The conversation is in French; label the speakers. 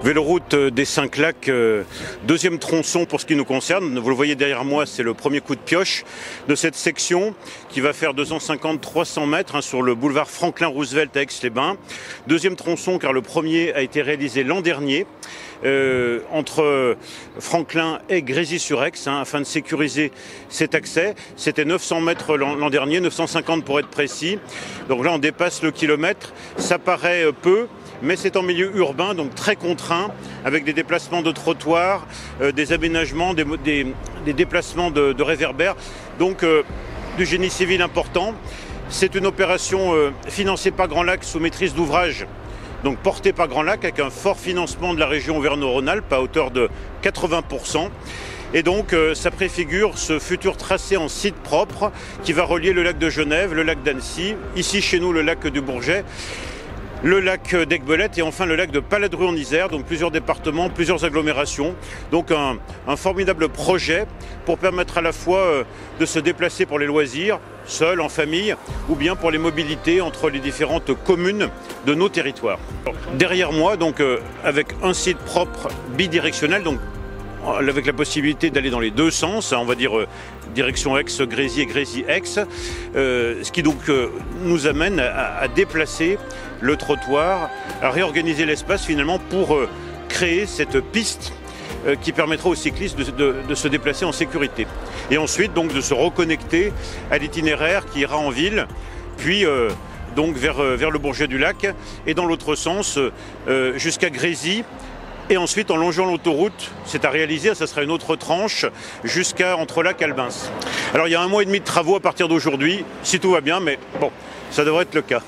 Speaker 1: Véloroute des 5 lacs, deuxième tronçon pour ce qui nous concerne. Vous le voyez derrière moi, c'est le premier coup de pioche de cette section qui va faire 250-300 mètres sur le boulevard Franklin-Roosevelt à Aix-les-Bains. Deuxième tronçon car le premier a été réalisé l'an dernier entre Franklin et Grésy-sur-Aix afin de sécuriser cet accès. C'était 900 mètres l'an dernier, 950 pour être précis. Donc là on dépasse le kilomètre. Ça paraît peu, mais c'est en milieu urbain, donc très contraint, avec des déplacements de trottoirs, des aménagements, des déplacements de réverbères, donc du génie civil important. C'est une opération financée par Grand Lac sous maîtrise d'ouvrage, donc portée par Grand Lac avec un fort financement de la région Auvergne-Rhône-Alpes à hauteur de 80%. Et donc ça préfigure ce futur tracé en site propre qui va relier le lac de Genève, le lac d'Annecy, ici chez nous le lac du Bourget, le lac d'Aiguebelette et enfin le lac de Paladru en Isère, donc plusieurs départements, plusieurs agglomérations. Donc un formidable projet pour permettre à la fois de se déplacer pour les loisirs, seul, en famille, ou bien pour les mobilités entre les différentes communes de nos territoires. Derrière moi, donc avec un site propre bidirectionnel, donc avec la possibilité d'aller dans les deux sens, on va dire direction Aix-Grésy et Grésy-Aix, ce qui donc nous amène à déplacer le trottoir, à réorganiser l'espace finalement pour créer cette piste qui permettra aux cyclistes de se déplacer en sécurité. Et ensuite donc de se reconnecter à l'itinéraire qui ira en ville, puis donc vers le Bourget du Lac et dans l'autre sens jusqu'à Grésy. Et ensuite, en longeant l'autoroute, c'est à réaliser, ça sera une autre tranche, jusqu'à Entrelacs-Albins. Alors il y a 1 mois et demi de travaux à partir d'aujourd'hui, si tout va bien, mais bon, ça devrait être le cas.